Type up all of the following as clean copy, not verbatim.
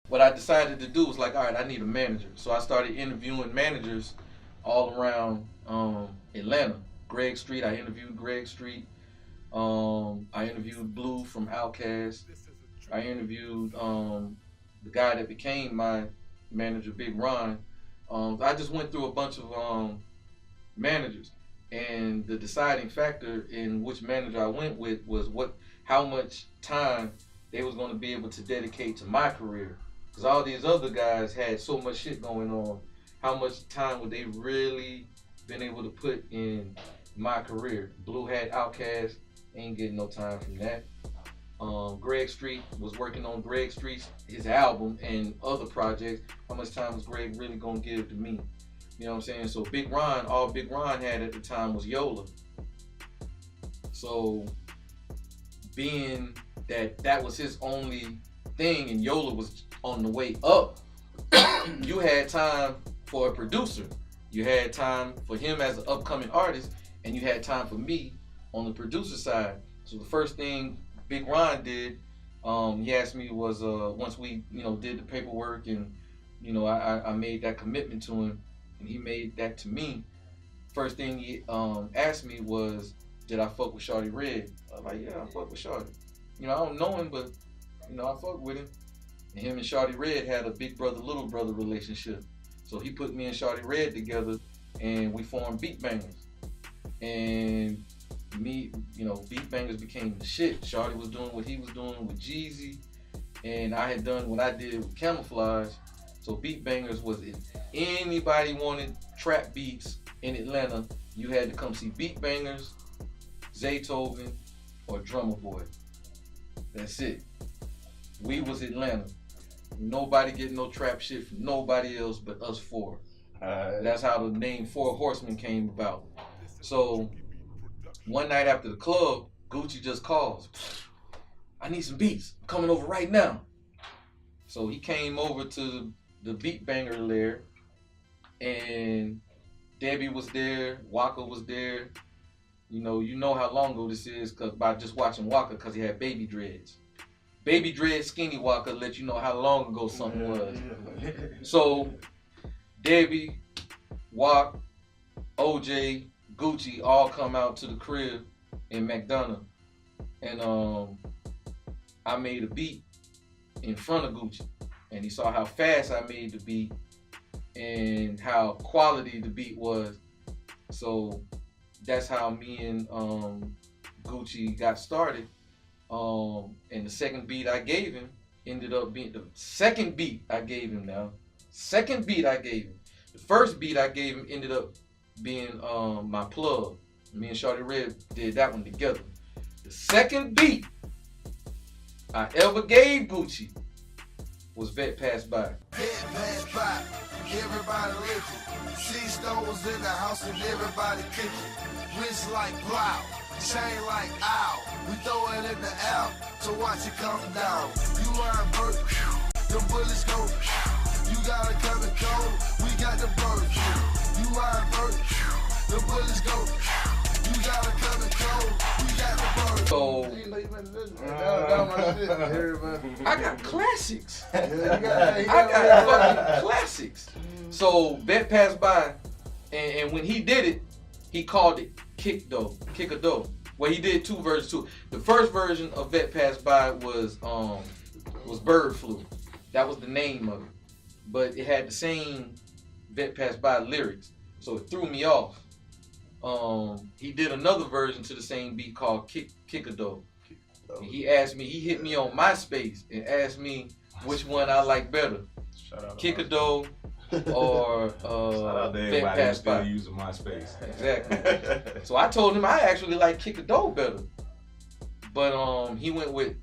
what I decided to do was like, all right, I need a manager. So I started interviewing managers all around Atlanta. Greg Street, I interviewed Greg Street. I interviewed Blue from Outkast. I interviewed the guy that became my manager, Big Ron. I just went through a bunch of managers, and the deciding factor in which manager I went with was how much time they was going to be able to dedicate to my career. Because all these other guys had so much shit going on. How much time would they really been able to put in my career? Blue had Outkast, ain't getting no time from that. Greg Street was working on Greg Street's his album and other projects. How much time was Greg really gonna give to me? You know what I'm saying? So Big Ron, all Big Ron had at the time was Yola. So being that that was his only thing and Yola was on the way up, you had time for a producer. You had time for him as an upcoming artist, and you had time for me on the producer side. So the first thing Big Ron did, he asked me was once we did the paperwork and I made that commitment to him and he made that to me. First thing he asked me was, did I fuck with Shawty Red? I was like, yeah, I fuck with Shawty. I don't know him, but I fuck with him. And him and Shawty Red had a big brother little brother relationship. So he put me and Shawty Red together and we formed Beat Bangers. And me, Beat Bangers became the shit. Shawty was doing what he was doing with Jeezy, and I had done what I did with Camouflage. So Beat Bangers was, if anybody wanted trap beats in Atlanta, you had to come see Beat Bangers, Zaytoven, or Drummer Boy. That's it. We was Atlanta. Nobody getting no trap shit from nobody else but us four. That's how the name Four Horsemen came about. So one night after the club, Gucci just calls. I need some beats. I'm coming over right now. So he came over to the Beat Banger lair, and Debbie was there, Waka was there. You know how long ago this is by just watching Waka, because he had baby dreads. Baby dread skinny Waka let you know how long ago something was. So Debbie, Wak, OJ, Gucci all come out to the crib in McDonough, and I made a beat in front of Gucci, and he saw how fast I made the beat and how quality the beat was. So that's how me and Gucci got started. And the second beat I gave him ended up being the second beat I gave him now. Second beat I gave him. The first beat I gave him ended up being my plug. Me and Shawty Red did that one together. The second beat I ever gave Gucci was Vet Pass By. Vet Pass By, everybody looking. See stones in the house and everybody cooking. Wrist like plow, chain like owl. We throw it in the air to watch it come down. You learn bird, the bullets go. You gotta come and cold, we got the bird. You learn bird, the bullets go. You gotta come and cold, we got the bird. So I got classics. I got fucking classics. So Vet Pass By, and when he did it, he called it Kick a Dough. Well, he did two versions too. The first version of Vet Pass By was Bird Flu. That was the name of it. But it had the same Vet Pass By lyrics, so it threw me off. He did another version to the same beat called Kick a Dough. He asked me, he hit me on MySpace and asked me which one I like better. Kick a Dough or Vet Pass By. Still using MySpace. Exactly. So I told him I actually like Kick a Dough better. But he went with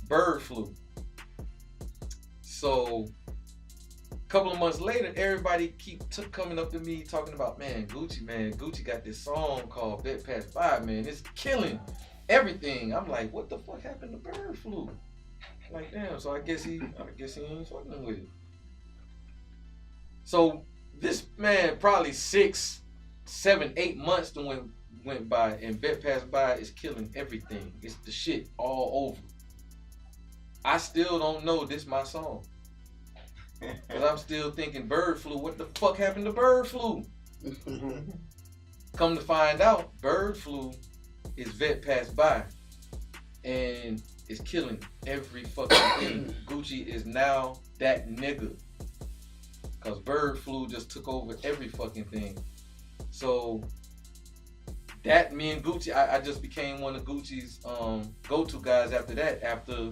Bird Flu. So a couple of months later, everybody coming up to me talking about, man, Gucci got this song called Vet Pass By, man. It's killing everything. I'm like, what the fuck happened to Bird Flu? Like, damn, so I guess he ain't fucking with it. So this man, probably 6, 7, 8 months went by, and Vet Pass By is killing everything. It's the shit all over. I still don't know this my song. Cause I'm still thinking bird flu. What the fuck happened to bird flu? Come to find out, bird flu is vet passed by and is killing every fucking thing. Gucci is now that nigga. Cause bird flu just took over every fucking thing. So that me and Gucci, I just became one of Gucci's go-to guys after that. After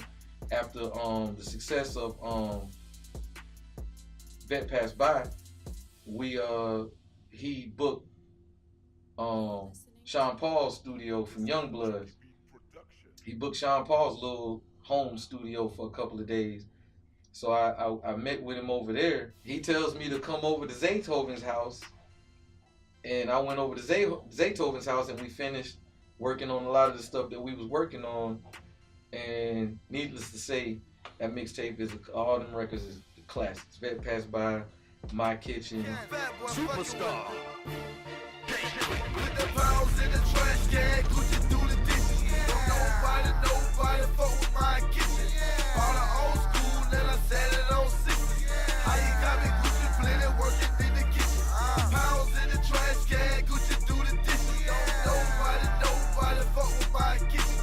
the success of Vet Passed By, he booked Sean Paul's studio from Youngblood. He booked Sean Paul's little home studio for a couple of days. So I met with him over there. He tells me to come over to Zaytoven's house. And I went over to Zaytoven's house and we finished working on a lot of the stuff that we was working on. And needless to say, that mixtape is, all them records is the classics. Vet Passed By, My Kitchen. Superstar. With the pounds in the trash can, Gucci do the dishes. Don't nobody fuck with my kitchen. All the old school, then I set it on 60. How you got me Gucci blended, working in the kitchen. Pounds in the trash can, Gucci do the dishes. Don't nobody fuck with my kitchen.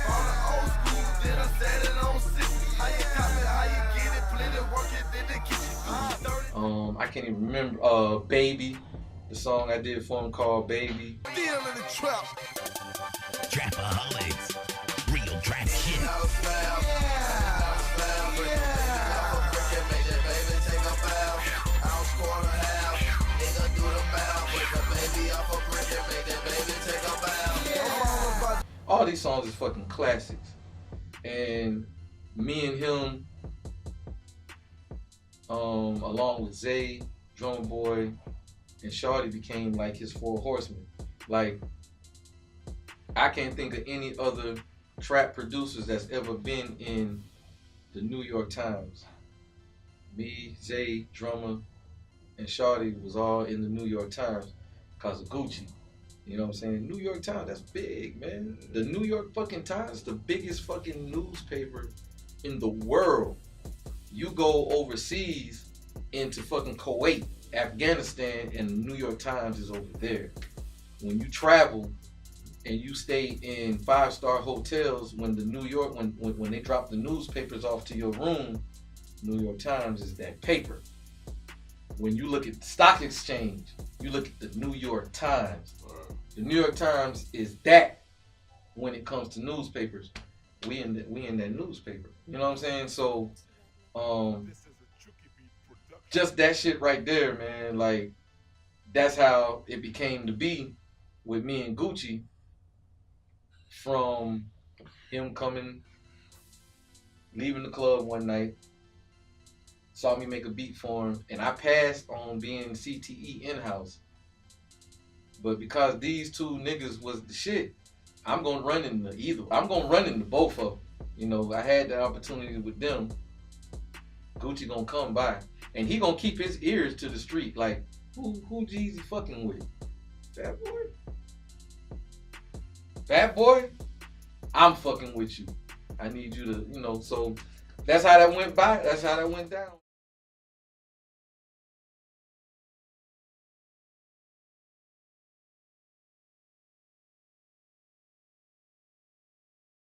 All the old school, then I set it on 60. How you got me, how you get it blended, working in the kitchen. I can't even remember, Baby. The song I did for him called Baby. Still in the trap. Trapaholics. Real trap shit. All these songs is fucking classics. And me and him, along with Zay, Drummer Boy, and Shawty became like his four horsemen. Like, I can't think of any other trap producers that's ever been in the New York Times. Me, Zay, Drummer, and Shawty was all in the New York Times because of Gucci. You know what I'm saying? New York Times, that's big, man. The New York fucking Times is the biggest fucking newspaper in the world. You go overseas into fucking Kuwait, Afghanistan, and the New York Times is over there. When you travel and you stay in 5-star hotels, when the New York, when they drop the newspapers off to your room, New York Times is that paper. When you look at the stock exchange, you look at the New York Times. The New York Times is that when it comes to newspapers. We in that newspaper. You know what I'm saying? So just that shit right there, man, like, that's how it became to be with me and Gucci, from him leaving the club one night, saw me make a beat for him, and I passed on being CTE in-house. But because these two niggas was the shit, I'm gonna run into both of them. You know, I had the opportunity with them. Gucci gonna come by, and he gonna keep his ears to the street. Like, who Jeezy fucking with? Fatboi? Fatboi? I'm fucking with you. I need you to, you know. So that's how that went by. That's how that went down.